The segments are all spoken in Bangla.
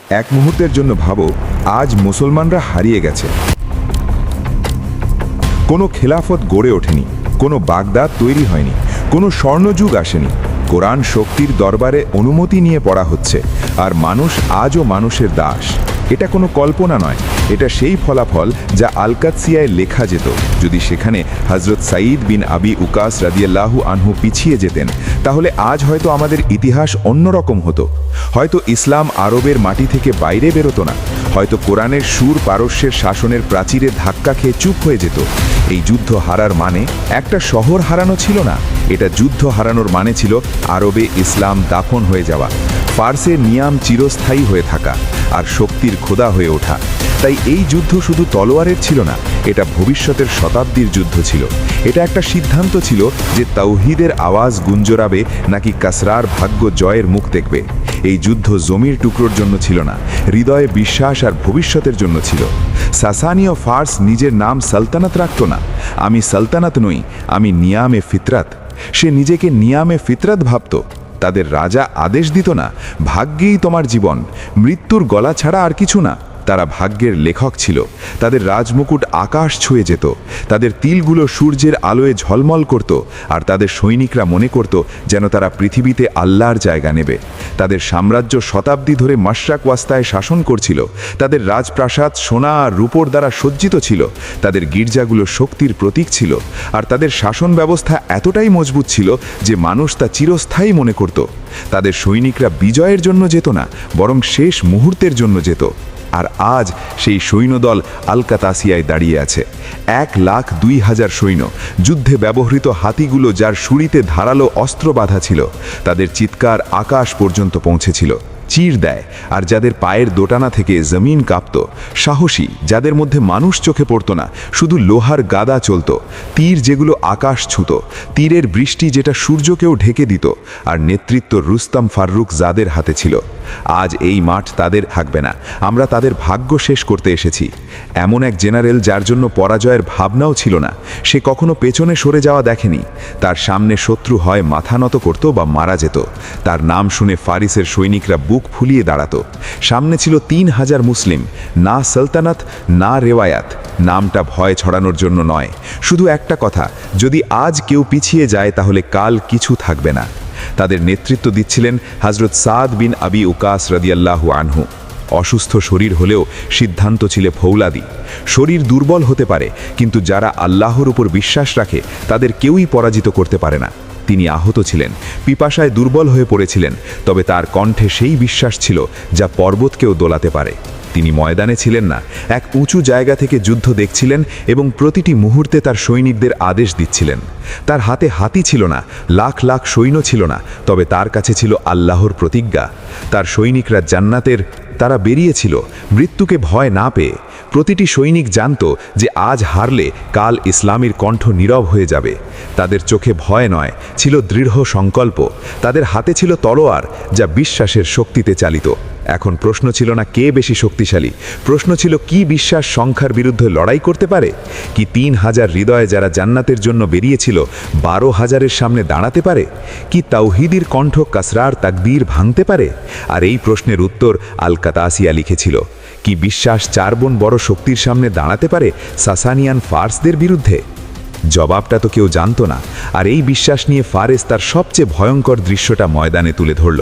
এক মুহূর্তের জন্য ভাবো, আজ মুসলমানরা হারিয়ে গেছে। কোনো খেলাফত গড়ে ওঠেনি, কোনো বাগদাদ তৈরি হয়নি, কোনো স্বর্ণযুগ আসেনি। কোরআন শক্তির দরবারে অনুমতি নিয়ে পড়া হচ্ছে, আর মানুষ আজও মানুষের দাস। এটা কোনো কল্পনা নয়, এটা সেই ফলাফল যা আল-কাদসিয়ায় লেখা যেত। যদি সেখানে হযরত সাঈদ বিন আবি উকাস রাদিয়াল্লাহু আনহু পিছিয়ে যেতেন, তাহলে আজ হয়তো আমাদের ইতিহাস অন্যরকম হতো। হয়তো ইসলাম আরবের মাটি থেকে বাইরে বেরোতো না, হয়তো কোরআনের সুর পারস্যের শাসনের প্রাচীরে ধাক্কা খেয়ে চুপ হয়ে যেত। এই যুদ্ধ হারার মানে একটা শহর হারানো ছিল না, এটা যুদ্ধ হারানোর মানে ছিল আরবে ইসলাম দাফন হয়ে যাওয়া, ফার্সের নিয়াম চিরস্থায়ী হয়ে থাকা, আর শক্তির খোদা হয়ে ওঠা। তাই এই যুদ্ধ শুধু তলোয়ারের ছিল না, এটা ভবিষ্যতের শতাব্দীর যুদ্ধ ছিল। এটা একটা সিদ্ধান্ত ছিল যে তাওহীদের আওয়াজ গুঞ্জরাবে নাকি কাসরার ভাগ্য জয়ের মুখ দেখবে। এই যুদ্ধ জমির টুকরোর জন্য ছিল না, হৃদয়ে বিশ্বাস আর ভবিষ্যতের জন্য ছিল। সাসানীয় ফার্স নিজের নাম সালতানাত রাখত না। আমি সালতানাত নই, আমি নিয়ামে ফিতরাত। সে নিজেকে নিয়ামে ফিতরাত ভাবত। তাদের রাজা আদেশ দিত না, ভাগ্যেই তোমার জীবন, মৃত্যুর গলা ছাড়া আর কিছু না। তারা ভাগ্যের লেখক ছিল। তাদের রাজমুকুট আকাশ ছুঁয়ে যেত, তাদের তিলগুলো সূর্যের আলোয় ঝলমল করত, আর তাদের সৈনিকরা মনে করত যেন তারা পৃথিবীতে আল্লাহর জায়গা নেবে। তাদের সাম্রাজ্য শতাব্দী ধরে মাশরাক ওয়াস্তায় শাসন করছিল। তাদের রাজপ্রাসাদ সোনা আর রূপোর দ্বারা সজ্জিত ছিল। তাদের গির্জাগুলো শক্তির প্রতীক ছিল, আর তাদের শাসন ব্যবস্থা এতটাই মজবুত ছিল যে মানুষ তা চিরস্থায়ী মনে করত। তাদের সৈনিকরা বিজয়ের জন্য যেত না, বরং শেষ মুহূর্তের জন্য যেত। আর আজ সেই সৈন্যদল আল-কাতাসিয়ায় দাঁড়িয়ে আছে, 1,02,000 সৈন্য। যুদ্ধে ব্যবহৃত হাতিগুলো যার শুঁড়িতে ধারালো অস্ত্র বাঁধা ছিল, তাদের চিৎকার আকাশ পর্যন্ত পৌঁছেছিল। চির দেয়, আর যাদের পায়ের দোটানা থেকে জমিন কাঁপত। সাহসী, যাদের মধ্যে মানুষ চোখে পড়ত না, শুধু লোহার গাদা চলত। তীর যেগুলো আকাশ ছুঁত, তীরের বৃষ্টি যেটা সূর্যকেও ঢেকে দিত। আর নেতৃত্ব রুস্তম ফারুক যাদের হাতে ছিল। আজ এই মাঠ তাদের থাকবে না, আমরা তাদের ভাগ্য শেষ করতে এসেছি। এমন এক জেনারেল যার জন্য পরাজয়ের ভাবনাও ছিল না। সে কখনো পেছনে সরে যাওয়া দেখেনি। তার সামনে শত্রু হয় মাথা নত করত বা মারা যেত। তার নাম শুনে ফারিসের সৈনিকরা বুক ফুলিয়ে দাঁড়াত। সামনে ছিল 3,000 মুসলিম, না সালতানাত না রেওয়ায়াত। নামটা ভয় ছড়ানোর জন্য নয়, শুধু একটা কথা, যদি আজ কেউ পিছিয়ে যায় তাহলে কাল কিছু থাকবে না। তাদের নেতৃত্ব দিচ্ছিলেন হযরত সাদ বিন আবি উকাস রাদিয়াল্লাহু আনহু। অসুস্থ শরীর হলেও সিদ্ধান্ত ছিল ফৌলাদি। শরীর দুর্বল হতে পারে, কিন্তু যারা আল্লাহর উপর বিশ্বাস রাখে তাদের কেউই পরাজিত করতে পারে না। তিনি আহত ছিলেন, পিপাসায় দুর্বল হয়ে পড়েছিলেন, তবে তার কণ্ঠে সেই বিশ্বাস ছিল যা পর্বতকেও দোলাতে পারে। তিনি ময়দানে ছিলেন না, এক উঁচু জায়গা থেকে যুদ্ধ দেখছিলেন এবং প্রতিটি মুহূর্তে তার সৈনিকদের আদেশ দিচ্ছিলেন। তার হাতে হাতি ছিল না, লাখ লাখ সৈন্য ছিল না, তবে তার কাছে ছিল আল্লাহর প্রতিজ্ঞা। তার সৈনিকরা জান্নাতের, তারা বেরিয়েছিল মৃত্যুকে ভয় না পেয়ে। প্রতিটি সৈনিক জানত যে আজ হারলে কাল ইসলামের কণ্ঠ নীরব হয়ে যাবে। তাদের চোখে ভয় নয়, ছিল দৃঢ় সংকল্প। তাদের হাতে ছিল তলোয়ার, যা বিশ্বাসের শক্তিতে চালিত। এখন প্রশ্ন ছিল না কে বেশি শক্তিশালী, প্রশ্ন ছিল কি বিশ্বাস সংখ্যার বিরুদ্ধে লড়াই করতে পারে। কি 3,000 হৃদয়ে যারা জান্নাতের জন্য বেরিয়েছিল 12,000-এর সামনে দাঁড়াতে পারে? কি তাওহীদের কণ্ঠ কাসরার তাকদীর ভাঙতে পারে? আর এই প্রশ্নের উত্তর আল-কাতাসিয়া লিখেছিল। কি বিশ্বাস 4 গুণ বড় শক্তির সামনে দাঁড়াতে পারে সাসানিয়ান ফার্সদের বিরুদ্ধে? জবাবটা তো কেউ জানত না। আর এই বিশ্বাস নিয়ে ফারেস তার সবচেয়ে ভয়ঙ্কর দৃশ্যটা ময়দানে তুলে ধরল।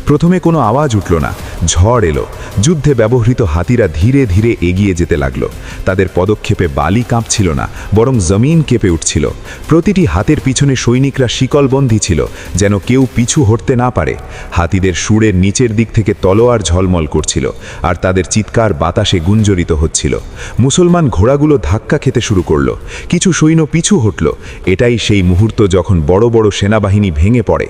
প্রথমে কোনো আওয়াজ উঠল না, ঝড় এলো। যুদ্ধে ব্যবহৃত হাতিরা ধীরে ধীরে এগিয়ে যেতে লাগলো। তাদের পদক্ষেপে বালি কাঁপছিল না, বরং জমিন কেঁপে উঠছিল। প্রতিটি হাতের পিছনে সৈনিকরা শিকলবন্দী ছিল, যেন কেউ পিছু হটতে না পারে। হাতিদের সুরের নিচের দিক থেকে তলোয়ার ঝলমল করছিল, আর তাদের চিৎকার বাতাসে গুঞ্জরিত হচ্ছিল। মুসলমান ঘোড়াগুলো ধাক্কা খেতে শুরু করল, কিছু সৈন্য পিছু হটল। এটাই সেই মুহূর্ত যখন বড় বড় সেনাবাহিনী ভেঙে পড়ে।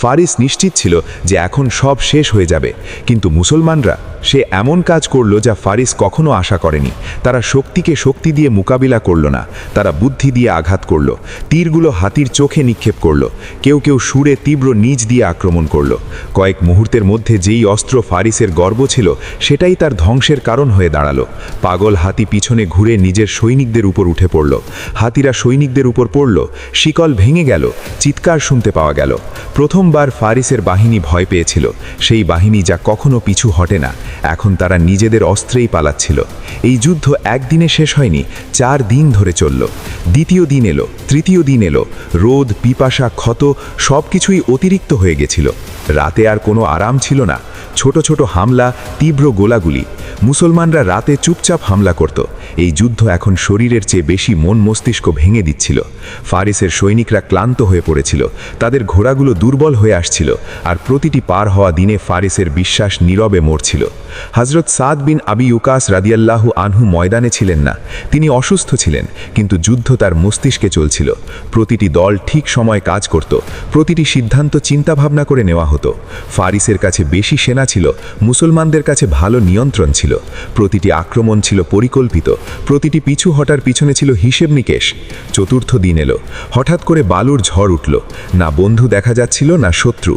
ফারিস নিশ্চিত ছিল যে এখন সব শেষ হয়ে যাবে, কিন্তু মুসলমানরা সে এমন কাজ করল যা ফারিস কখনো আশা করেনি। তারা শক্তিকে শক্তি দিয়ে মোকাবিলা করল না, তারা বুদ্ধি দিয়ে আঘাত করল। তীরগুলো হাতির চোখে নিক্ষেপ করল, কেউ কেউ সুরে তীব্র নিজ দিয়ে আক্রমণ করল। কয়েক মুহূর্তের মধ্যে যেই অস্ত্র ফারিসের গর্ব ছিল সেটাই তার ধ্বংসের কারণ হয়ে দাঁড়ালো। পাগল হাতি পিছনে ঘুরে নিজের সৈনিকদের উপর উঠে পড়ল। হাতিরা সৈনিক সৈনিকদের উপর পড়ল, শিকল ভেঙে গেল, চিৎকার শুনতে পাওয়া গেল। প্রথমবার ফারিসের বাহিনী ভয় পেয়েছিল, সেই বাহিনী যা কখনো পিছু হটে না। এখন তারা নিজেদের অস্ত্রেই পালাচ্ছিল। এই যুদ্ধ একদিনে শেষ হয়নি, 4 দিন ধরে চলল। দ্বিতীয় দিন এলো, তৃতীয় দিন এলো, রোদ, পিপাসা, ক্ষত সব কিছুই অতিরিক্ত হয়ে গেছিল। রাতে আর কোনো আরাম ছিল না। ছোট ছোট হামলা, তীব্র গোলাগুলি। মুসলমানরা রাতে চুপচাপ হামলা করত। এই যুদ্ধ এখন শরীরের চেয়ে বেশি মন মস্তিষ্ক ভেঙে দিচ্ছিল। ফারিসের সৈনিকরা ক্লান্ত হয়ে পড়েছিল, তাদের ঘোড়াগুলো দুর্বল হয়ে আসছিল, আর প্রতিটি পার হওয়া দিনে ফারিসের বিশ্বাস নীরবে মরছিল। হযরত সাদ বিন আবি ওয়াক্কাস রাদিয়াল্লাহু আনহু ময়দানে ছিলেন না, তিনি অসুস্থ ছিলেন, কিন্তু যুদ্ধ তার মস্তিষ্কে চলছিল। প্রতিটি দল ঠিক সময় কাজ করত, প্রতিটি সিদ্ধান্ত চিন্তাভাবনা করে নেওয়া হতো। ফারিসের কাছে বেশি সেনা ছিল, মুসলমানদের কাছে ভালো নিয়ন্ত্রণ ছিল। প্রতিটি আক্রমণ ছিল পরিকল্পিত, প্রতিটি পিছু হটার পিছনে ছিল হিসেব নিকেশ। চতুর্থ দিন এলো, হঠাৎ করে বালুর ঝড় উঠল। না বন্ধু দেখা যাচ্ছিল, না শত্রু।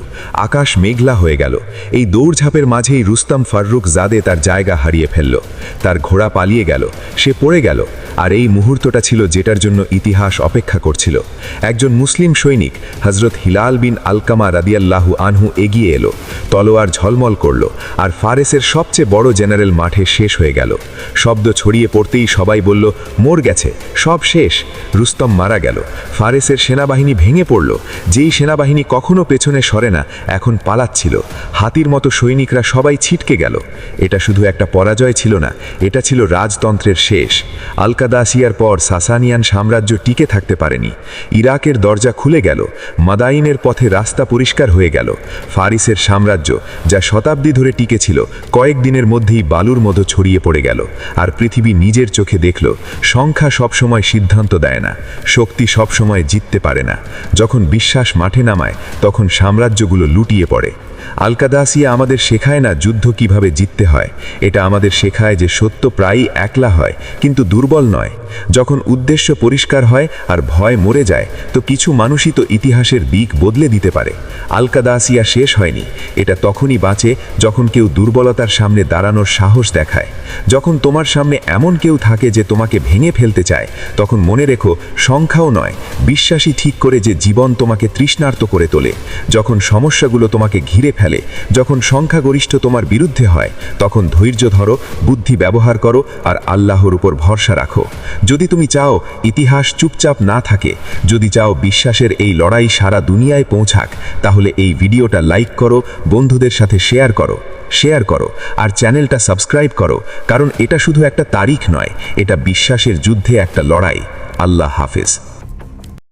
আকাশ মেঘলা হয়ে গেল। এই দৌড়ঝাঁপের মাঝেই রুস্তম ফারুক জাদে তার জায়গা হারিয়ে ফেলল। তার ঘোড়া পালিয়ে গেল, সে পড়ে গেল। আর এই মুহূর্তটা ছিল যেটার জন্য ইতিহাস অপেক্ষা করছিল। একজন মুসলিম সৈনিক হযরত হিলাল বিন আলকামা রাদিয়াল্লাহু আনহু এগিয়ে এলো, তলোয়ার ঝলমল করল, আর ফারেসের সবচেয়ে বড় জেনারেল মাঠে শেষ হয়ে গেল। শব্দ ছড়িয়ে পড়তেই সবাই বলল, মোর গেছে, সব শেষ। রুস্তম মারা গেল। ফারেসের সেনাবাহিনী ভেঙে পড়ল। যেই সেনাবাহিনী কখনো পেছনে সরে না, এখন পালাচ্ছিল। হাতির মতো সৈনিকরা সবাই ছিটকে গেল। এটা শুধু একটা পরাজয় ছিল না, এটা ছিল রাজতন্ত্রের শেষ। আল-কাদাসিয়ার পর সাসানিয়ান সাম্রাজ্য টিকে থাকতে পারেনি। ইরাকের দরজা খুলে গেল, মাদাইনের পথে রাস্তা পরিষ্কার হয়ে গেল। ফারিসের সাম্রাজ্য, যা শতাব্দী ধরে টিকেছিল, কয়েকদিনের মধ্যেই বালুর মতো ছড়িয়ে পড়ে গেল। আর পৃথিবী নিজের চোখে দেখল, সংখ্যা সবসময় সিদ্ধান্ত দেয় না, শক্তি সবসময় জিততে পারে না। যখন বিশ্বাস মাঠে নামায়, তখন সাম্রাজ্যগুলো লুটিয়ে পড়ে। আল-কাদাসিয়া আমাদের শেখায় না যুদ্ধ কিভাবে জিততে হয়, এটা আমাদের শেখায় যে সত্য প্রায়ই একলা হয়, কিন্তু দুর্বল নয়। যখন উদ্দেশ্য পরিষ্কার হয় আর ভয় মরে যায়, তো কিছু মানুষই তো ইতিহাসের দিক বদলে দিতে পারে। আল-কাদাসিয়া শেষ হয়নি, এটা তখনই বাঁচে যখন কেউ দুর্বলতার সামনে দাঁড়ানোর সাহস দেখায়। যখন তোমার সামনে এমন কেউ থাকে যে তোমাকে ভেঙে ফেলতে চায়, তখন মনে রেখো, সংখ্যাও নয়, বিশ্বাসই ঠিক করে যে জীবন তোমাকে তৃষ্ণার্ত করে তোলে। যখন সমস্যাগুলো তোমাকে ঘিরে ফেলে, যখন সংখ্যাগরিষ্ঠ তোমার বিরুদ্ধে হয়, তখন ধৈর্য ধরো, বুদ্ধি ব্যবহার করো, আর আল্লাহর উপর ভরসা রাখো। যদি তুমি চাও ইতিহাস চুপচাপ না থাকে, যদি চাও বিশ্বাসের এই লড়াই সারা দুনিয়ায় পৌঁছাক, তাহলে এই ভিডিওটা লাইক করো, বন্ধুদের সাথে শেয়ার করো, আর চ্যানেলটা সাবস্ক্রাইব করো, কারণ এটা শুধু একটা তারিখ নয়, এটা বিশ্বাসের যুদ্ধে একটা লড়াই। আল্লাহ হাফেজ।